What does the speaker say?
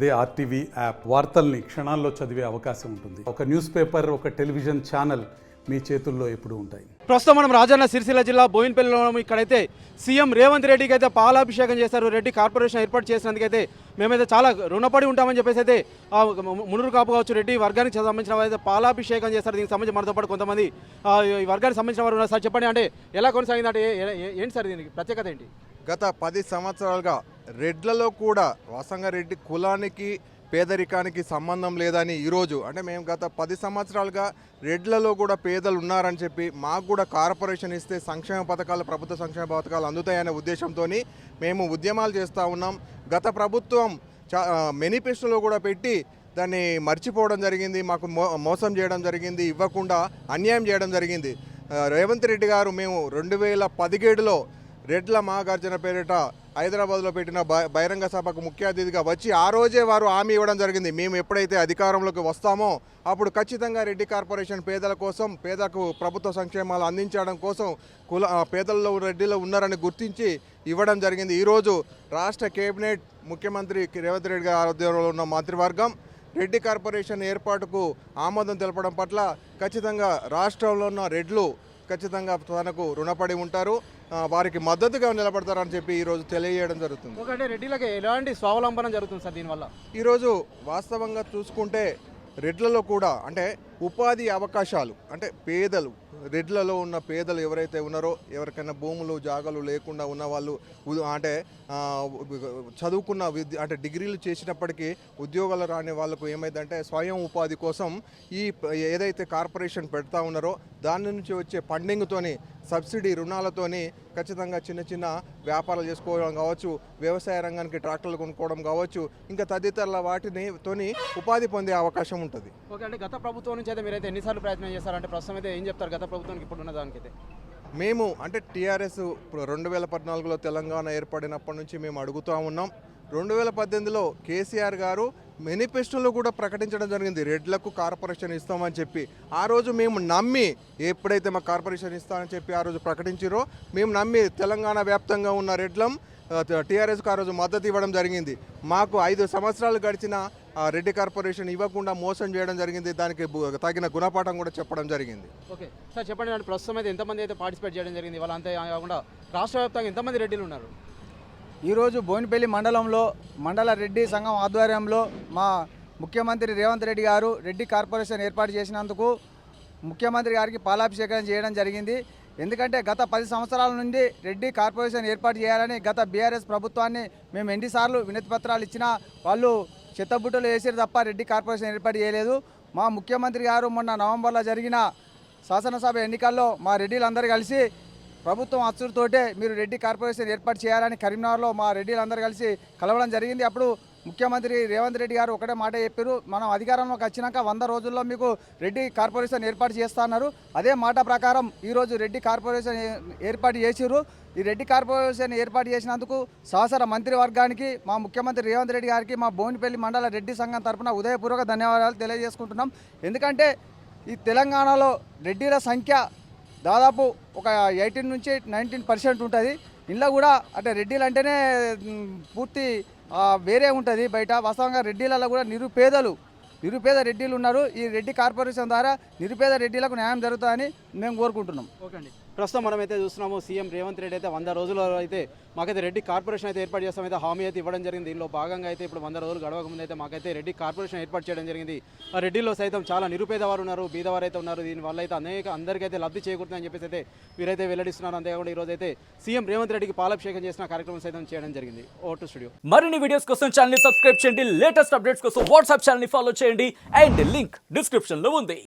అదే RTV app వార్తల్ని క్షణాల్లో చదివే అవకాశం ఉంటుంది. ఒక న్యూస్ పేపర్, ఒక టెలివిజన్ ఛానల్ మీ చేతుల్లో ఎప్పుడూ ఉంటాయి. ప్రస్తుతం మనం రాజన్న సిరిసిల్ల జిల్లా బోయినపల్లిలో ఇక్కడైతే సీఎం రేవంత్ రెడ్డికి అయితే పాలాభిషేకం చేశారు. రెడ్డి కార్పొరేషన్ ఏర్పాటు చేసినందుకైతే మేమైతే చాలా రుణపడి ఉంటామని చెప్పేసి అయితే మునురు కాపు కావచ్చు రెడ్డి వర్గానికి సంబంధించిన వారు అయితే పాలాభిషేకం చేస్తారు. దీనికి సంబంధించి మనతో పాటు కొంతమంది ఈ వర్గానికి సంబంధించిన వారు ఉన్నారు. సార్ చెప్పండి, అంటే ఎలా కొనసాగింది, అంటే ఏంటి సార్ దీనికి ప్రత్యేకత ఏంటి? గత 10 సంవత్సరాలుగా రెడ్లలో కూడా వాసంగారెడ్డి కులానికి పేదరికానికి సంబంధం లేదని ఈరోజు అంటే మేము గత 10 సంవత్సరాలుగా రెడ్లలో కూడా పేదలు ఉన్నారని చెప్పి మాకు కూడా కార్పొరేషన్ ఇస్తే సంక్షేమ పథకాలు, ప్రభుత్వ సంక్షేమ పథకాలు అందుతాయనే ఉద్దేశంతో మేము ఉద్యమాలు చేస్తూ ఉన్నాం. గత ప్రభుత్వం మేనిఫెస్టోలో కూడా పెట్టి దాన్ని మర్చిపోవడం జరిగింది, మాకు మోసం చేయడం జరిగింది, ఇవ్వకుండా అన్యాయం చేయడం జరిగింది. రేవంత్ రెడ్డి గారు మేము 2017లో రెడ్ల మహాగర్జన పేరిట హైదరాబాద్లో పెట్టిన బహిరంగ సభకు ముఖ్య అతిథిగా వచ్చి ఆ రోజే వారు హామీ ఇవ్వడం జరిగింది. మేము ఎప్పుడైతే అధికారంలోకి వస్తామో అప్పుడు ఖచ్చితంగా రెడ్డి కార్పొరేషన్ పేదల కోసం, పేదలకు ప్రభుత్వ సంక్షేమాలు అందించడం కోసం పేదల్లో రెడ్డిలో ఉన్నారని గుర్తించి ఇవ్వడం జరిగింది. ఈరోజు రాష్ట్ర కేబినెట్ ముఖ్యమంత్రి రేవంత్ రెడ్డి గారి ఆధ్వర్యంలో ఉన్న మంత్రివర్గం రెడ్డి కార్పొరేషన్ ఏర్పాటుకు ఆమోదం తెలపడం పట్ల ఖచ్చితంగా రాష్ట్రంలో ఉన్న రెడ్లు ఖచ్చితంగా తనకు రుణపడి ఉంటారు, వారికి మద్దతుగా నిలబడతారని చెప్పి ఈరోజు తెలియజేయడం జరుగుతుంది. ఒకటే రెడ్డిలకి ఎలాంటి స్వావలంబన జరుగుతుంది సార్ దీనివల్ల? ఈరోజు వాస్తవంగా చూసుకుంటే రెడ్లలో కూడా అంటే ఉపాధి అవకాశాలు, అంటే పేదలు, రెడ్లలో ఉన్న పేదలు ఎవరైతే ఉన్నారో, ఎవరికైనా భూములు జాగాలు లేకుండా ఉన్న వాళ్ళు, అంటే చదువుకున్న అంటే డిగ్రీలు చేసినప్పటికీ ఉద్యోగాలు రాని వాళ్ళకు ఏమైందంటే స్వయం ఉపాధి కోసం ఈ ఏదైతే కార్పొరేషన్ పెడతా ఉన్నారో దాని నుంచి వచ్చే ఫండింగ్తోని, సబ్సిడీ రుణాలతోని ఖచ్చితంగా చిన్న చిన్న వ్యాపారాలు చేసుకోవడం కావచ్చు, వ్యవసాయ రంగానికి ట్రాక్టర్లు కొనుక్కోవడం కావచ్చు, ఇంకా తదితరుల వాటితోని ఉపాధి పొందే అవకాశం ఉంటుంది. ఓకే, అంటే గత ప్రభుత్వం నుంచి అయితే మీరైతే ఎన్నిసార్లు ప్రయత్నం చేస్తారంటే ప్రస్తుతం అయితే ఏం చెప్తారు గత ప్రభుత్వానికి ఇప్పుడున్న దానికైతే? మేము అంటే టీఆర్ఎస్ 2014లో తెలంగాణ ఏర్పడినప్పటి నుంచి మేము అడుగుతూ ఉన్నాం. 2018లో కేసీఆర్ గారు మేనిఫెస్టోలో కూడా ప్రకటించడం జరిగింది రెడ్లకు కార్పొరేషన్ ఇస్తామని చెప్పి. ఆ రోజు మేము నమ్మి, ఎప్పుడైతే మాకు కార్పొరేషన్ ఇస్తామని చెప్పి ఆ రోజు ప్రకటించారో మేము నమ్మి తెలంగాణ వ్యాప్తంగా ఉన్న రెడ్లం టీఆర్ఎస్కు ఆ రోజు మద్దతు ఇవ్వడం జరిగింది. మాకు 5 సంవత్సరాలు గడిచిన రెడ్డి కార్పొరేషన్ ఇవ్వకుండా మోసం చేయడం జరిగింది. దానికి తగిన గుణపాఠం కూడా చెప్పడం జరిగింది. ఓకే సార్, చెప్పండి, అంటే ప్రస్తుతం అయితే ఎంతమంది అయితే పార్టిసిపేట్ చేయడం జరిగింది వాళ్ళ? అంతే కాకుండా రాష్ట్ర వ్యాప్తంగా ఎంతమంది రెడ్డిలు ఉన్నారు? ఈరోజు బోయినపల్లి మండలంలో మండల రెడ్డి సంఘం ఆధ్వర్యంలో మా ముఖ్యమంత్రి రేవంత్ రెడ్డి గారు రెడ్డి కార్పొరేషన్ ఏర్పాటు చేసినందుకు ముఖ్యమంత్రి గారికి పాలాభిషేకం చేయడం జరిగింది. ఎందుకంటే గత 10 సంవత్సరాల నుండి రెడ్డి కార్పొరేషన్ ఏర్పాటు చేయాలని గత బీఆర్ఎస్ ప్రభుత్వాన్ని మేము ఎన్నిసార్లు వినతి పత్రాలు ఇచ్చినా వాళ్ళు చెత్తబుట్టలు వేసారు తప్ప రెడ్డి కార్పొరేషన్ ఏర్పాటు చేయలేదు. మా ముఖ్యమంత్రి గారు మొన్న నవంబర్లో జరిగిన శాసనసభ ఎన్నికల్లో మా రెడ్డిలందరూ కలిసి ప్రభుత్వం అచ్చుతోటే మీరు రెడ్డి కార్పొరేషన్ ఏర్పాటు చేయాలని కరీంనగర్లో మా రెడ్డిలందరూ కలిసి కలవడం జరిగింది. అప్పుడు ముఖ్యమంత్రి రేవంత్ రెడ్డి గారు ఒకటే మాట చెప్పారు, మనం అధికారంలోకి వచ్చినాక 100 రోజుల్లో మీకు రెడ్డి కార్పొరేషన్ ఏర్పాటు చేస్తా అన్నారు. అదే మాట ప్రకారం ఈరోజు రెడ్డి కార్పొరేషన్ ఏర్పాటు చేసిరు. ఈ రెడ్డి కార్పొరేషన్ ఏర్పాటు చేసినందుకు సహచర మంత్రివర్గానికి, మా ముఖ్యమంత్రి రేవంత్ రెడ్డి గారికి మా బోయినపల్లి మండల రెడ్డి సంఘం తరఫున ఉదయపూర్వక ధన్యవాదాలు తెలియజేసుకుంటున్నాం. ఎందుకంటే ఈ తెలంగాణలో రెడ్డిల సంఖ్య దాదాపు ఒక 18 నుంచి 19% ఉంటుంది. ఇంట్లో కూడా అంటే రెడ్డిలు అంటేనే పూర్తి వేరే ఉంటుంది బయట. వాస్తవంగా రెడ్డిలలో కూడా నిరుపేద రెడ్డిలు ఉన్నారు. ఈ రెడ్డి కార్పొరేషన్ ద్వారా నిరుపేద రెడ్డిలకు న్యాయం జరుగుతుందని మేము కోరుకుంటున్నాం. ఓకే అండి, ప్రస్తుతం మనమైతే చూస్తున్నాము సీఎం రేవంత్ రెడ్డి అయితే 100 రోజుల్లో అయితే మాకైతే రెడ్డి కార్పొరేషన్ అయితే ఏర్పాటు చేస్తామైతే హామీ అయితే ఇవ్వడం జరిగింది. దీనిలో భాగంగా అయితే ఇప్పుడు 100 రోజులు గడవక ముందు అయితే మాకైతే రెడ్డి కార్పొరేషన్ ఏర్పాటు చేయడం జరిగింది. ఆ రెడ్డిలో సైతం చాలా నిరుపేదవారు ఉన్నారు, బీదవారు అయితే ఉన్నారు. దీనివల్ల అయితే అందరికైతే లబ్ధి చేకూరుతుందని చెప్పేసి అయితే వీరైతే వెల్లడిస్తున్నారు. అంతేకాకుండా ఈరోజు అయితే సీఎం రేవంత్ రెడ్డికి పాలాభిషేకం చేసిన కార్యక్రమం సైతం చేయడం జరిగింది. ఓటు స్టూడియో మరిన్ని వీడియోస్ కోసం ఛానల్ ని సబ్స్క్రైబ్ చేయండి, లేటెస్ట్ అప్డేట్స్ కోసం వాట్సాప్ ఛానల్ ని ఫాలో చేయండి, అండ్ లింక్ డిస్క్రిప్షన్ లో ఉంది.